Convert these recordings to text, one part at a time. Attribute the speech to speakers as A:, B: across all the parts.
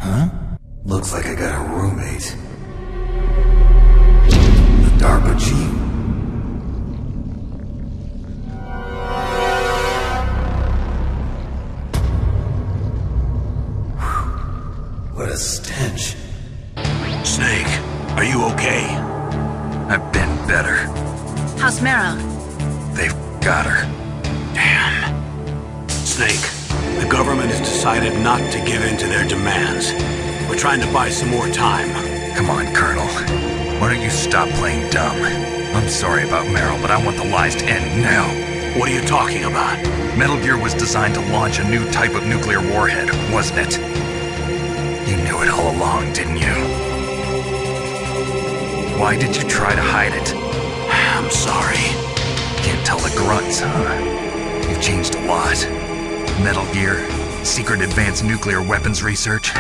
A: Huh? Looks like I got a roommate. The DARPA chief. What a stench.
B: Snake, are you okay?
C: I've been better.
D: How's Meryl?
C: They've got her.
B: Damn. Snake, the government has decided not to give in to their demands. We're trying to buy some more time.
C: Come on, Colonel. Why don't you stop playing dumb? I'm sorry about Meryl, but I want the lies to end now.
B: What are you talking about?
C: Metal Gear was designed to launch a new type of nuclear warhead, wasn't it? You knew it all along, didn't you? Why did you try to hide it?
B: I'm sorry.
C: Can't tell the grunts, huh? You've changed a lot. Metal Gear, secret advanced nuclear weapons research.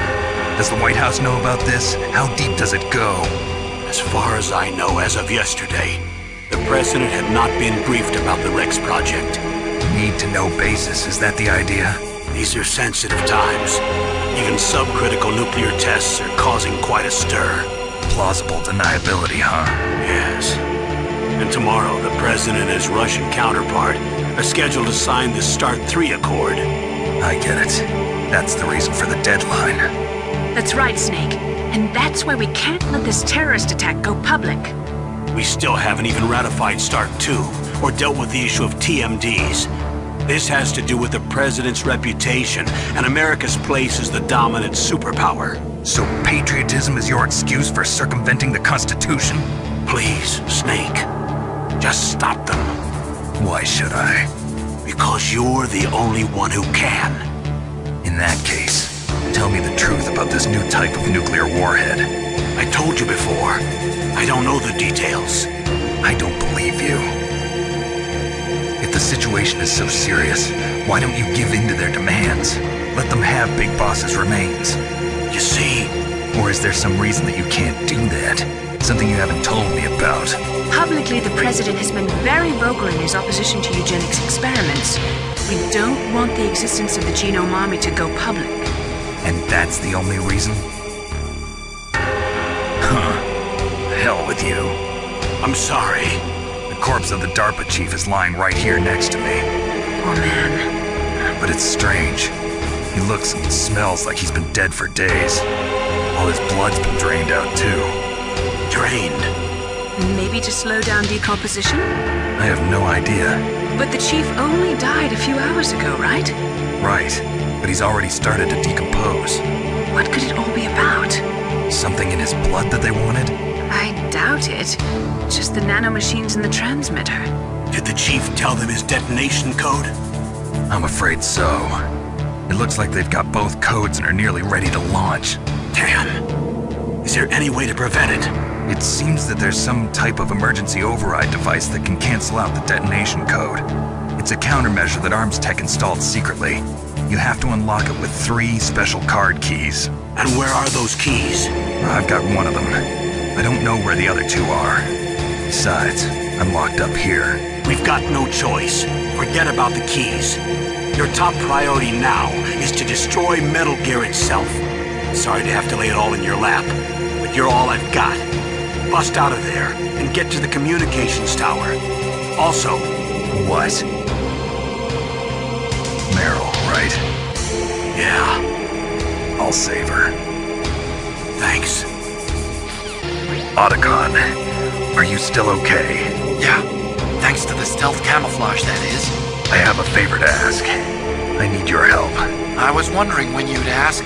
C: Does the White House know about this? How deep does it go?
B: As far as I know, as of yesterday, the president had not been briefed about the Rex project.
C: Need-to-know basis, is that the idea?
B: These are sensitive times. Even subcritical nuclear tests are causing quite a stir.
C: Plausible deniability, huh?
B: Yes. And tomorrow, the president and his Russian counterpart are scheduled to sign the START 3 Accord.
C: I get it. That's the reason for the deadline.
D: That's right, Snake. And that's why we can't let this terrorist attack go public.
B: We still haven't even ratified START 2 or dealt with the issue of TMDs. This has to do with the president's reputation and America's place as the dominant superpower.
C: So patriotism is your excuse for circumventing the Constitution?
B: Please, Snake, just stop them.
C: Why should I?
B: Because you're the only one who can.
C: In that case, tell me the truth about this new type of nuclear warhead.
B: I told you before, I don't know the details.
C: I don't believe you. If the situation is so serious, why don't you give in to their demands? Let them have Big Boss's remains.
B: You see?
C: Or is there some reason that you can't do that? Something you haven't told me about?
D: Publicly, the president has been very vocal in his opposition to eugenics experiments. We don't want the existence of the Genome Army to go public.
C: And that's the only reason? Huh. Hell with you.
B: I'm sorry.
C: The corpse of the DARPA chief is lying right here next to me.
D: Oh, man.
C: But it's strange. He looks and smells like he's been dead for days. All his blood's been drained out, too.
B: Drained?
D: Maybe to slow down decomposition?
C: I have no idea.
D: But the chief only died a few hours ago, right?
C: Right. But he's already started to decompose.
D: What could it all be about?
C: Something in his blood that they wanted?
D: I doubt it. Just the nanomachines in the transmitter.
B: Did the chief tell them his detonation code?
C: I'm afraid so. It looks like they've got both codes and are nearly ready to launch.
B: Damn. Is there any way to prevent it?
C: It seems that there's some type of emergency override device that can cancel out the detonation code. It's a countermeasure that Arms Tech installed secretly. You have to unlock it with 3 special card keys.
B: And where are those keys?
C: I've got one of them. I don't know where the other 2 are. Besides, I'm locked up here.
B: We've got no choice. Forget about the keys. Your top priority now is to destroy Metal Gear itself. Sorry to have to lay it all in your lap, but you're all I've got. Bust out of there and get to the communications tower. Also...
C: What? Meryl, right?
B: Yeah.
C: I'll save her.
B: Thanks.
C: Otacon, are you still okay?
E: Yeah. Thanks to the stealth camouflage, that is.
C: I have a favor to ask. I need your help.
E: I was wondering when you'd ask.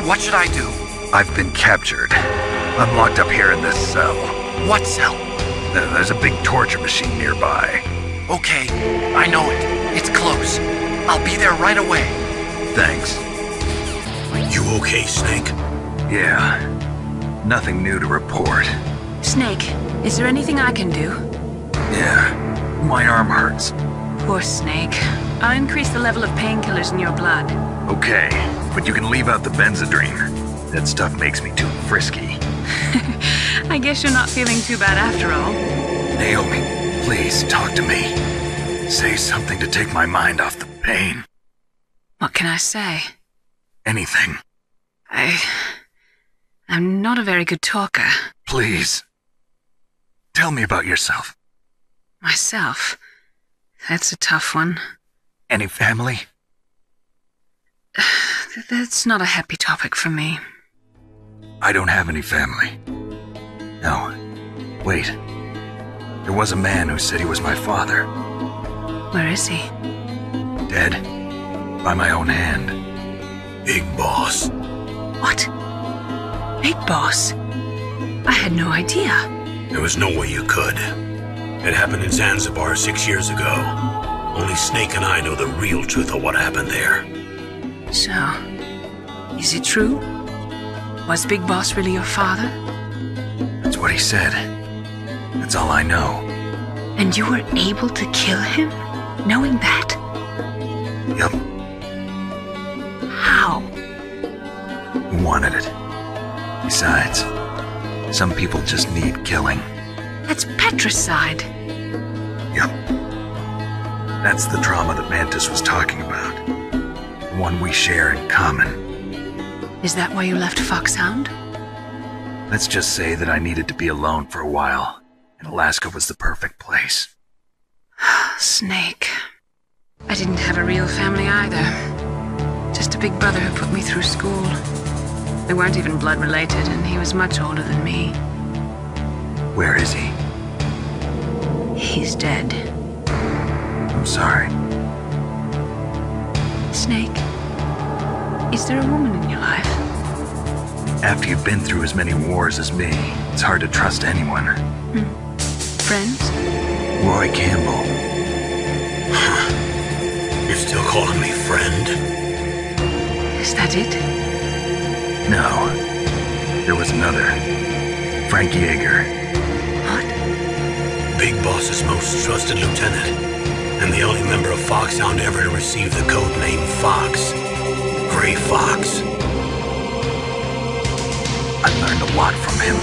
E: What should I do?
C: I've been captured. I'm locked up here in this cell.
E: What cell?
C: There's a big torture machine nearby.
E: Okay, I know it. It's close. I'll be there right away.
C: Thanks.
B: You okay, Snake?
C: Yeah. Nothing new to report.
D: Snake, is there anything I can do?
C: Yeah. My arm hurts.
D: Poor Snake. I'll increase the level of painkillers in your blood.
C: Okay, but you can leave out the Benzedrine. That stuff makes me too frisky.
D: I guess you're not feeling too bad after all.
C: Naomi, please talk to me. Say something to take my mind off the pain.
D: What can I say?
C: Anything.
D: I'm not a very good talker.
C: Please. Tell me about yourself.
D: Myself? That's a tough one.
C: Any family?
D: That's not a happy topic for me.
C: I don't have any family. No. Wait. There was a man who said he was my father.
D: Where is he?
C: Dead. By my own hand.
B: Big Boss.
D: What? Big Boss? I had no idea.
B: There was no way you could. It happened in Zanzibar 6 years ago. Only Snake and I know the real truth of what happened there.
D: So, is it true? Was Big Boss really your father?
C: That's what he said. That's all I know.
D: And you were able to kill him, knowing that?
C: Yup.
D: How?
C: He wanted it. Besides, some people just need killing.
D: That's patricide.
C: Yup. That's the trauma that Mantis was talking about. The one we share in common.
D: Is that why you left Foxhound?
C: Let's just say that I needed to be alone for a while, and Alaska was the perfect place.
D: Snake. I didn't have a real family either. Just a big brother who put me through school. We weren't even blood related, and he was much older than me.
C: Where is he?
D: He's dead.
C: I'm sorry.
D: Snake, is there a woman in your life?
C: After you've been through as many wars as me, it's hard to trust anyone.
D: Friends?
C: Roy Campbell.
B: You're still calling me friend?
D: Is that it?
C: No. There was another. Frank Yeager.
D: What?
B: Big Boss's most trusted lieutenant, and the only member of Foxhound ever to receive the code name Fox. Gray Fox.
C: I learned a lot from him.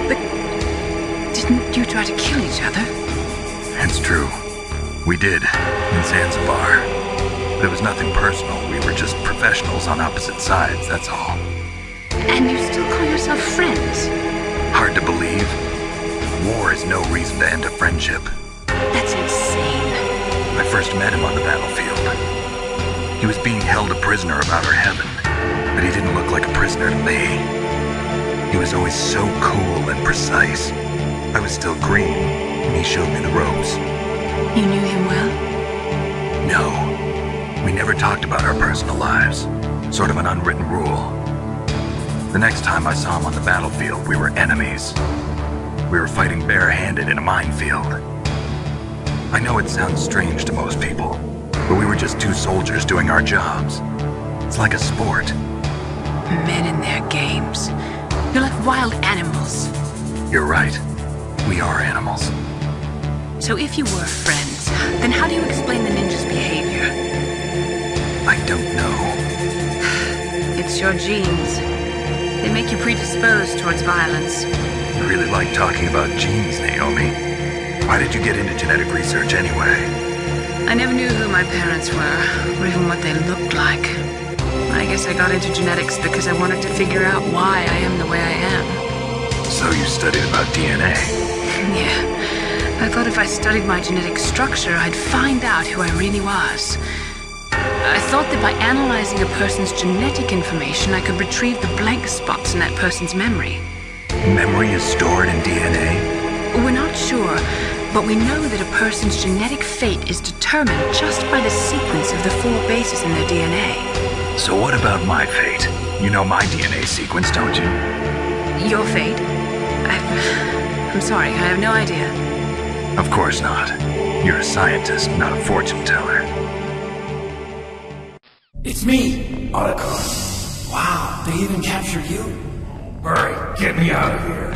D: But didn't you try to kill each other?
C: It's true. We did, in Zanzibar. But it was nothing personal. We were just professionals on opposite sides, that's all.
D: And you still call yourself friends?
C: Hard to believe. War is no reason to end a friendship.
D: That's insane.
C: I first met him on the battlefield. He was being held a prisoner about our heaven, but he didn't look like a prisoner to me. He was always so cool and precise. I was still green, and he showed me the ropes.
D: You knew him well?
C: No. We never talked about our personal lives. Sort of an unwritten rule. The next time I saw him on the battlefield, we were enemies. We were fighting barehanded in a minefield. I know it sounds strange to most people, but we were just two soldiers doing our jobs. It's like a sport.
D: Men in their games. You're like wild animals.
C: You're right. We are animals.
D: So if you were friends, then how do you explain the ninja's behavior?
C: I don't know.
D: It's your genes. They make you predisposed towards violence.
C: I really like talking about genes, Naomi. Why did you get into genetic research anyway?
D: I never knew who my parents were, or even what they looked like. I guess I got into genetics because I wanted to figure out why I am the way I am.
C: So you studied about DNA?
D: Yeah. I thought if I studied my genetic structure, I'd find out who I really was. I thought that by analyzing a person's genetic information, I could retrieve the blank spots in that person's memory.
C: Memory is stored in DNA?
D: We're not sure, but we know that a person's genetic fate is determined just by the sequence of the 4 bases in their DNA.
C: So what about my fate? You know my DNA sequence, don't you?
D: Your fate? I'm sorry, I have no idea.
C: Of course not. You're a scientist, not a fortune teller.
A: It's me, Otacon. Wow, they even captured you? Hurry, get me out of here.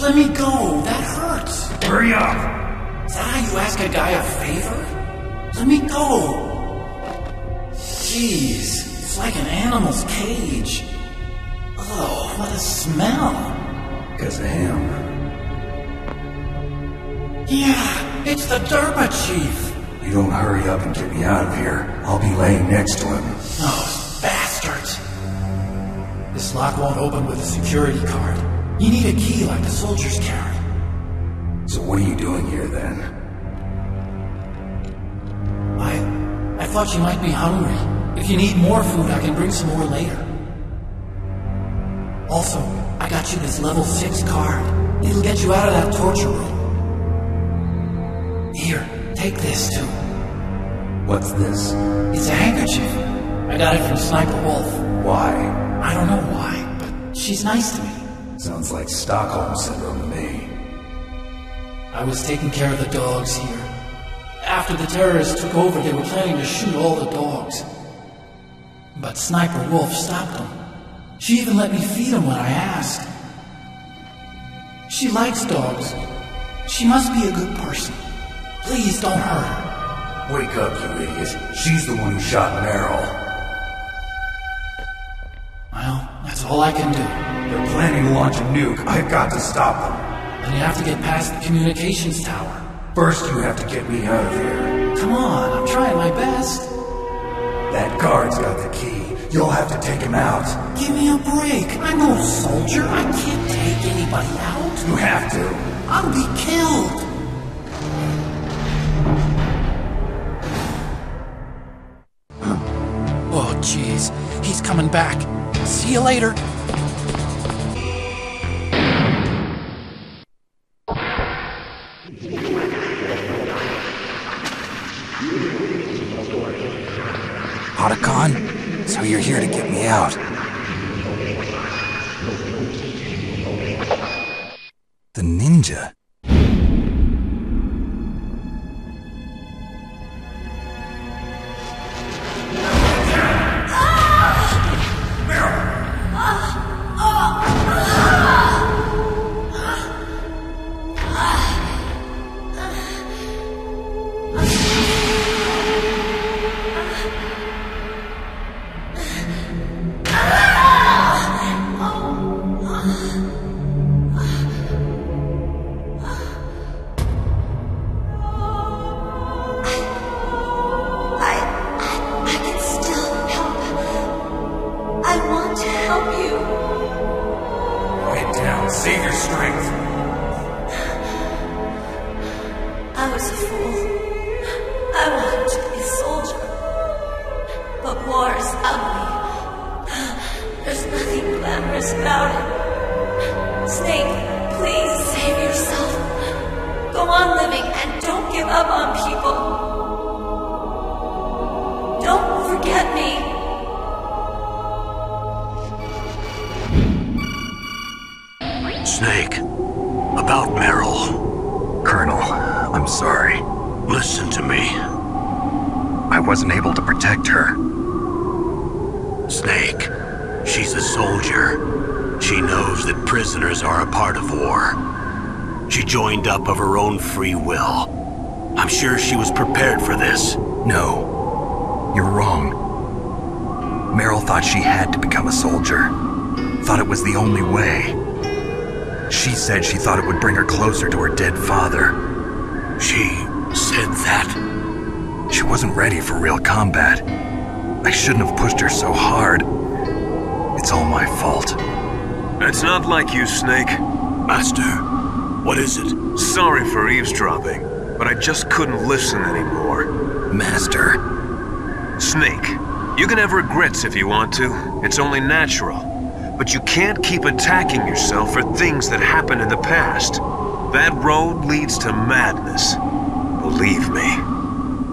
A: Let me go, that hurts. Hurry up. Is that how you ask a guy a favor? Let me go. Jeez, it's like an animal's cage. Oh, what a smell. Because of him. Yeah, it's the Durba Chief. You don't hurry up and get me out of here, I'll be laying next to him. Those bastards. This lock won't open with a security card. You need a key like the soldiers carry.
F: So what are you doing here, then?
A: I thought you might be hungry. If you need more food, I can bring some more later. Also, I got you this level 6 card. It'll get you out of that torture room. Here, take this too.
F: What's this?
A: It's a handkerchief. I got it from Sniper Wolf.
F: Why?
A: I don't know why, but she's nice to me.
F: Sounds like Stockholm Syndrome to me.
A: I was taking care of the dogs here. After the terrorists took over, they were planning to shoot all the dogs. But Sniper Wolf stopped them. She even let me feed them when I asked. She likes dogs. She must be a good person. Please don't hurt her.
F: Wake up, you idiot. She's the one who shot Meryl.
A: Well, that's all I can do.
F: They're planning to launch a nuke. I've got to stop them.
A: Then you have to get past the communications tower.
F: First, you have to get me out of here.
A: Come on, I'm trying my best.
F: That guard's got the key. You'll have to take him out.
A: Give me a break. I'm no soldier. I can't take anybody out.
F: You have to.
A: I'll be killed. Oh, jeez. He's coming back. See you later.
C: Otacon? So you're here to get me out. The ninja?
F: Save your strength.
G: I was a fool. I wanted to be a soldier. But war is ugly. There's nothing glamorous about it. Snake, please save yourself. Go on living and don't give up on people. Don't forget me.
B: Snake, about Meryl.
C: Colonel, I'm sorry.
B: Listen to me.
C: I wasn't able to protect her.
B: Snake, she's a soldier. She knows that prisoners are a part of war. She joined up of her own free will. I'm sure she was prepared for this.
C: No, you're wrong. Meryl thought she had to become a soldier. Thought it was the only way. She said she thought it would bring her closer to her dead father.
B: She said that?
C: She wasn't ready for real combat. I shouldn't have pushed her so hard. It's all my fault.
H: It's not like you, Snake.
B: Master, what is it?
H: Sorry for eavesdropping, but I just couldn't listen anymore.
C: Master.
H: Snake, you can have regrets if you want to. It's only natural. But you can't keep attacking yourself for things that happened in the past. That road leads to madness. Believe me.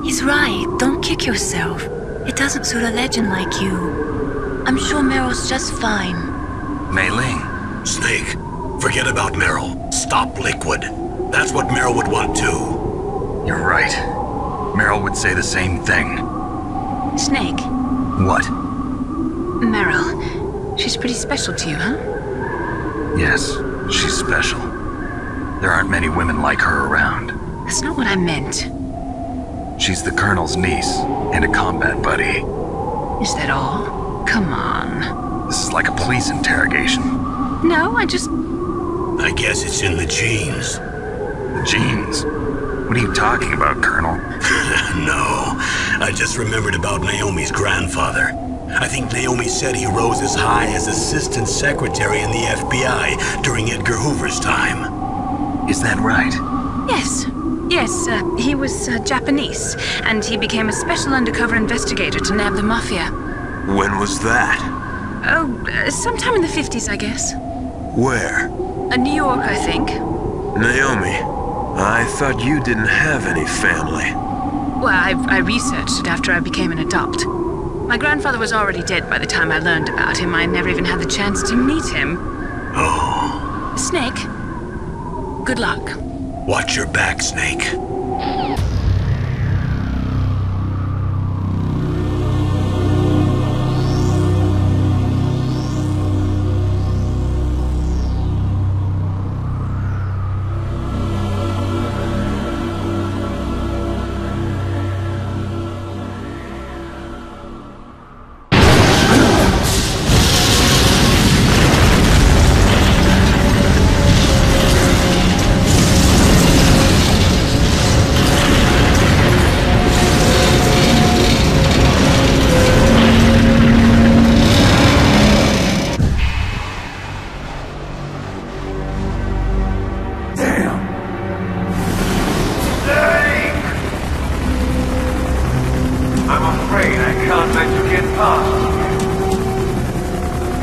I: He's right. Don't kick yourself. It doesn't suit a legend like you. I'm sure Meryl's just fine.
C: Mei Ling.
B: Snake, forget about Meryl. Stop Liquid. That's what Meryl would want too.
C: You're right. Meryl would say the same thing.
D: Snake.
C: What?
D: Meryl. She's pretty special to you, huh?
C: Yes, she's special. There aren't many women like her around.
D: That's not what I meant.
C: She's the Colonel's niece and a combat buddy.
D: Is that all? Come on.
C: This is like a police interrogation.
D: No, I
B: guess it's in the genes.
C: The genes? What are you talking about, Colonel?
B: No, I just remembered about Naomi's grandfather. I think Naomi said he rose as high as assistant secretary in the FBI during Edgar Hoover's time.
C: Is that right?
D: Yes. Yes, he was Japanese, and he became a special undercover investigator to nab the Mafia.
H: When was that?
D: Oh, sometime in the 50s, I guess.
H: Where?
D: New York, I think.
H: Naomi, I thought you didn't have any family.
D: Well, I researched it after I became an adopt. My grandfather was already dead by the time I learned about him. I never even had the chance to meet him.
B: Oh.
D: Snake, good luck.
B: Watch your back, Snake.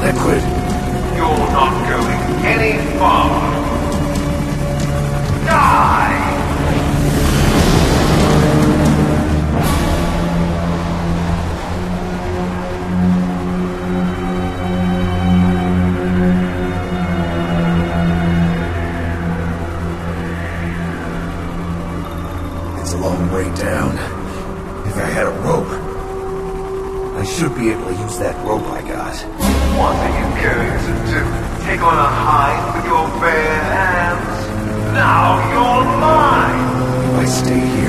F: Liquid.
A: You're not going any farther. Die!
F: It's a long way down. If I had a rope, I should be able to use that rope I got.
A: What are you going to do? Take on a hide with your bare hands? Now you're mine!
F: If I stay here,